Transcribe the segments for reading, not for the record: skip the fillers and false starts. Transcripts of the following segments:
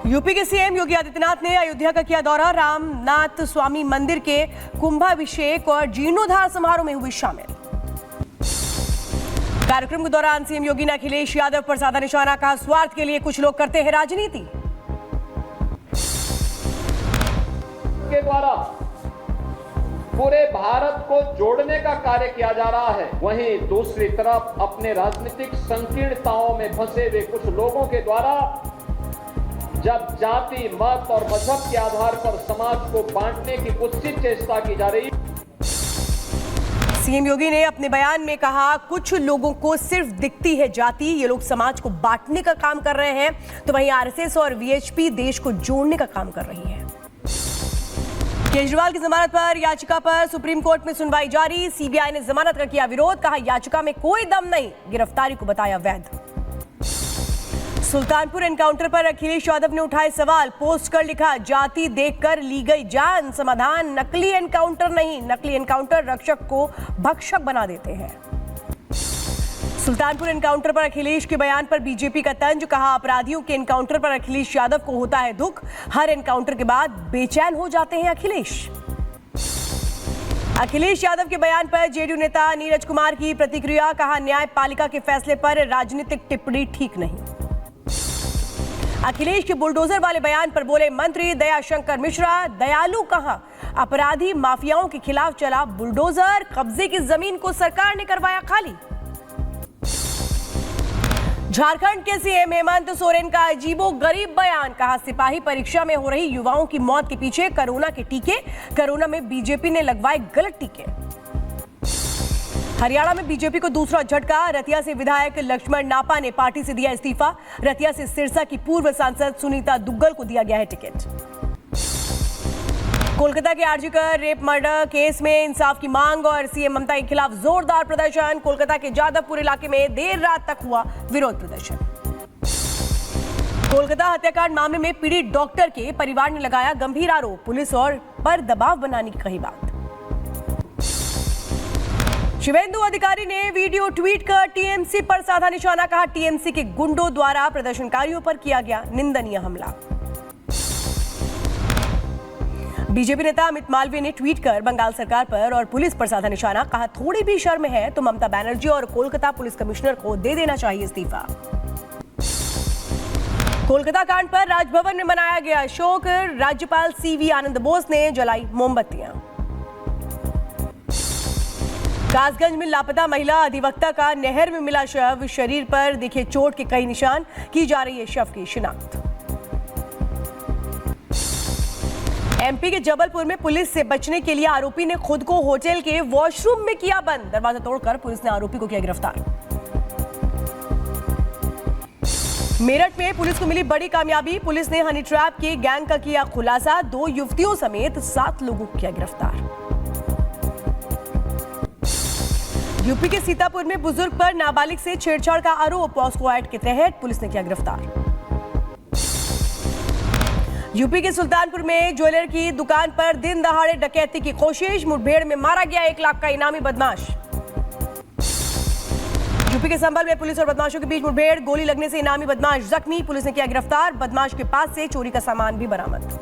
UP के CM Yogi Adityanath ने अयोध्या का किया दौरा। रामनाथ स्वामी मंदिर के कुंभाभिषेक और जीर्णोद्धार समारोह में हुई शामिल। कार्यक्रम के दौरान सीएम योगी ने अखिलेश यादव पर साधा निशाना, कहा स्वार्थ के लिए कुछ लोग करते हैं राजनीति। के द्वारा पूरे भारत को जोड़ने का कार्य किया जा रहा है, वहीं दूसरी तरफ अपने राजनीतिक संकीर्णताओं में फंसे हुए कुछ लोगों के द्वारा जब जाति, मत और मजहब के आधार पर समाज को बांटने की कुत्सित चेष्टा की जा रही। सीएम योगी ने अपने बयान में कहा, कुछ लोगों को सिर्फ दिखती है जाति, ये लोग समाज को बांटने का काम कर रहे हैं, तो वहीं आरएसएस और वीएचपी देश को जोड़ने का काम कर रही है। केजरीवाल की जमानत पर याचिका पर सुप्रीम कोर्ट में सुनवाई जारी। सीबीआई ने जमानत का किया विरोध, कहा याचिका में कोई दम नहीं, गिरफ्तारी को बताया वैध। सुल्तानपुर एनकाउंटर पर अखिलेश यादव ने उठाए सवाल, पोस्ट कर लिखा, जाति देखकर ली गई जान, समाधान नकली एनकाउंटर नहीं, नकली एनकाउंटर रक्षक को भक्षक बना देते हैं। सुल्तानपुर एनकाउंटर पर अखिलेश के बयान पर बीजेपी का तंज, कहा अपराधियों के एनकाउंटर पर अखिलेश यादव को होता है दुख, हर एनकाउंटर के बाद बेचैन हो जाते हैं अखिलेश। अखिलेश यादव के बयान पर जेडीयू नेता नीरज कुमार की प्रतिक्रिया, कहा न्यायपालिका के फैसले पर राजनीतिक टिप्पणी ठीक नहीं। अखिलेश के बुलडोजर वाले बयान पर बोले मंत्री दयाशंकर मिश्रा, दयालु कहा अपराधी माफियाओं के खिलाफ चला बुलडोजर, कब्जे की जमीन को सरकार ने करवाया खाली। झारखंड के सीएम हेमंत सोरेन का अजीबोगरीब बयान, कहा सिपाही परीक्षा में हो रही युवाओं की मौत के पीछे कोरोना के टीके, कोरोना में बीजेपी ने लगवाए गलत टीके। हरियाणा में बीजेपी को दूसरा झटका, रतिया से विधायक लक्ष्मण नापा ने पार्टी से दिया इस्तीफा। रतिया से सिरसा की पूर्व सांसद सुनीता दुग्गल को दिया गया है टिकट। कोलकाता के आरजी कर रेप मर्डर केस में इंसाफ की मांग और सीएम ममता के खिलाफ जोरदार प्रदर्शन। कोलकाता के जादवपुर इलाके में देर रात तक हुआ विरोध प्रदर्शन। कोलकाता हत्याकांड मामले में पीड़ित डॉक्टर के परिवार ने लगाया गंभीर आरोप, पुलिस और पर दबाव बनाने की कही बात। शिवेंदु अधिकारी ने वीडियो ट्वीट कर टीएमसी पर साधा निशाना, कहा टीएमसी के गुंडों द्वारा प्रदर्शनकारियों पर किया गया निंदनीय हमला। बीजेपी नेता अमित मालवीय ने ट्वीट कर बंगाल सरकार पर और पुलिस पर साधा निशाना, कहा थोड़ी भी शर्म है तो ममता बनर्जी और कोलकाता पुलिस कमिश्नर को दे देना चाहिए इस्तीफा। कोलकाता कांड पर राजभवन में मनाया गया शोक, राज्यपाल सीवी आनंद बोस ने जलाई मोमबत्तियां। कासगंज में लापता महिला अधिवक्ता का नहर में मिला शव, शरीर पर दिखे चोट के कई निशान, की जा रही है शव की शिनाख्त। एमपी के जबलपुर में पुलिस से बचने के लिए आरोपी ने खुद को होटल के वॉशरूम में किया बंद, दरवाजा तोड़कर पुलिस ने आरोपी को किया गिरफ्तार। मेरठ में पुलिस को मिली बड़ी कामयाबी, पुलिस ने हनी ट्रैप के गैंग का किया खुलासा, 2 युवतियों समेत 7 लोगों को किया गिरफ्तार। यूपी के सीतापुर में बुजुर्ग पर नाबालिग से छेड़छाड़ का आरोप, पॉस्को एक्ट के तहत पुलिस ने किया गिरफ्तार। यूपी के सुल्तानपुर में ज्वेलर की दुकान पर दिन दहाड़े डकैती की कोशिश, मुठभेड़ में मारा गया 1 लाख का इनामी बदमाश। यूपी के संभल में पुलिस और बदमाशों के बीच मुठभेड़, गोली लगने से इनामी बदमाश जख्मी, पुलिस ने किया गिरफ्तार, बदमाश के पास से चोरी का सामान भी बरामद।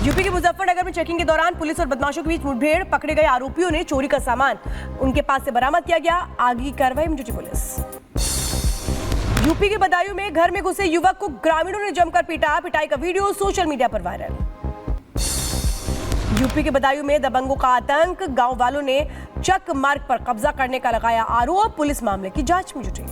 यूपी के मुजफ्फरनगर में चेकिंग के दौरान पुलिस और बदमाशों के बीच मुठभेड़, पकड़े गए आरोपियों ने चोरी का सामान उनके पास से बरामद किया गया, आगे की कार्रवाई में जुटी पुलिस। यूपी के बदायूं में घर में घुसे युवक को ग्रामीणों ने जमकर पीटा, पिटाई का वीडियो सोशल मीडिया पर वायरल। यूपी के बदायूं में दबंगों का आतंक, गांव वालों ने चक मार्ग पर कब्जा करने का लगाया आरोप, पुलिस मामले की जांच में जुटी।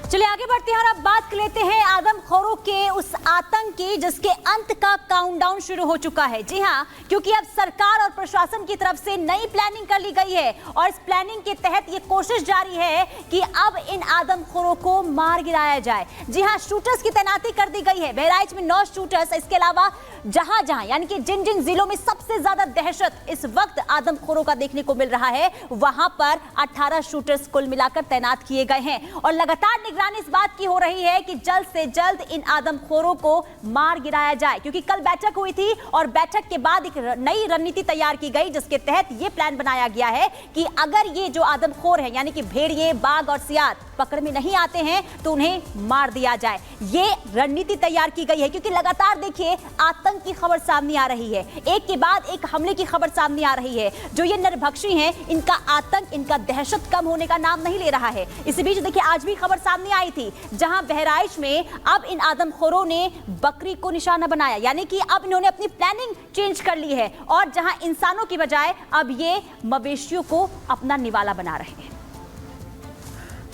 चलिए आगे बढ़ते हैं और अब बात शुरुआत लेते हैं आदमखोरों के उस आतंक की जिसके अंत का काउंटडाउन शुरू हो चुका है। जी हां, क्योंकि अब सरकार और प्रशासन की तरफ से नई प्लानिंग कर ली गई है और इस प्लानिंग के तहत ये कोशिश जारी है कि अब इन आदमखोरों को मार गिराया जाए। जी हां, शूटर्स की तैनाती कर दी गई है। बहराइच में 9 शूटर्स, इसके अलावा जहां जहां यानी कि जिन जिन जिलों में सबसे ज्यादा दहशत इस वक्त आदमखोरों का देखने को मिल रहा है वहां पर 18 शूटर्स कुल मिलाकर तैनात किए गए हैं और लगातार निगरानी इस बात की हो रही है कि जल्द से जल्द इन आदमखोरों को मार गिराया जाए। क्योंकि कल बैठक हुई थी और बैठक के बाद एक नई रणनीति तैयार की गई जिसके तहत यह प्लान बनाया गया है कि अगर ये जो आदमखोर हैं यानी कि भेड़िए, बाघ और सियार पकड़ में नहीं आते हैं तो उन्हें मार दिया जाए। ये रणनीति तैयार की गई है क्योंकि लगातार देखिए आतंक की खबर सामने आ रही है, एक के बाद एक हमले की खबर सामने आ रही है। जो ये नरभक्षी हैं इनका आतंक, इनका दहशत कम होने का नाम नहीं ले रहा है। इसी बीच देखिए आज भी खबर सामने आई थी जहां बहराइच में अब इन आदमखोरों ने बकरी को निशाना बनाया, यानी कि अब इन्होंने अपनी प्लानिंग चेंज कर ली है और जहां इंसानों की बजाय अब ये मवेशियों को अपना निवाला बना रहे हैं।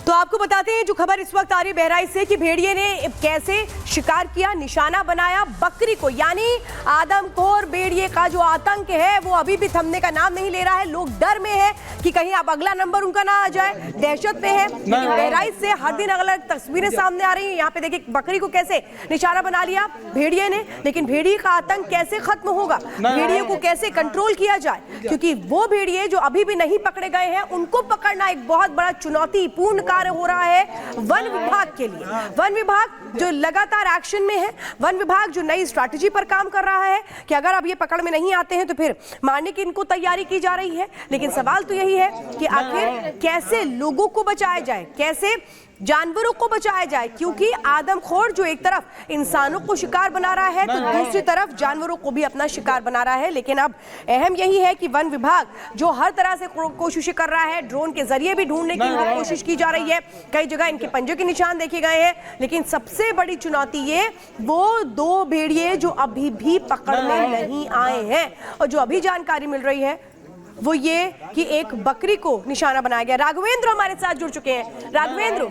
तो आपको बताते हैं जो खबर इस वक्त आ रही है बहराइच से कि भेड़िए ने कैसे शिकार किया, निशाना बनाया बकरी को। यानी आदमखोर भेड़िए का जो आतंक है वो अभी भी थमने का नाम नहीं ले रहा है। लोग डर में है कि कहीं अब अगला नंबर उनका ना आ जाए, दहशत में है। लेकिन बहराइच से हर दिन अलग अलग तस्वीरें सामने आ रही हैं। यहाँ पे देखिए बकरी को कैसे निशाना बना लिया भेड़िए ने, लेकिन भेड़िए का आतंक कैसे खत्म होगा, भेड़िए को कैसे कंट्रोल किया जाए, क्योंकि वो भेड़िए जो अभी भी नहीं पकड़े गए हैं उनको पकड़ना एक बहुत बड़ा चुनौतीपूर्ण कार्य हो रहा है वन विभाग के लिए। वन विभाग जो लगातार एक्शन में है, वन विभाग जो नई स्ट्रैटेजी पर काम कर रहा है कि अगर अब ये पकड़ में नहीं आते हैं तो फिर मारने की इनको तैयारी की जा रही है। लेकिन सवाल तो यही है कि आखिर कैसे लोगों को बचाया जाए, कैसे जानवरों को बचाया जाए, क्योंकि आदमखोर जो एक तरफ इंसानों को शिकार बना रहा है तो दूसरी तरफ जानवरों को भी अपना शिकार बना रहा है। लेकिन अब अहम यही है कि वन विभाग जो हर तरह से कोशिश कर रहा है, ड्रोन के जरिए भी ढूंढने की कोशिश की जा रही है, कई जगह इनके पंजों के निशान देखे गए हैं। लेकिन सबसे बड़ी चुनौती ये वो 2 भेड़िए जो अभी भी पकड़ में नहीं आए हैं और जो अभी जानकारी मिल रही है वो ये कि एक बकरी को निशाना बनाया गया। राघवेंद्र हमारे साथ जुड़ चुके हैं। राघवेंद्र,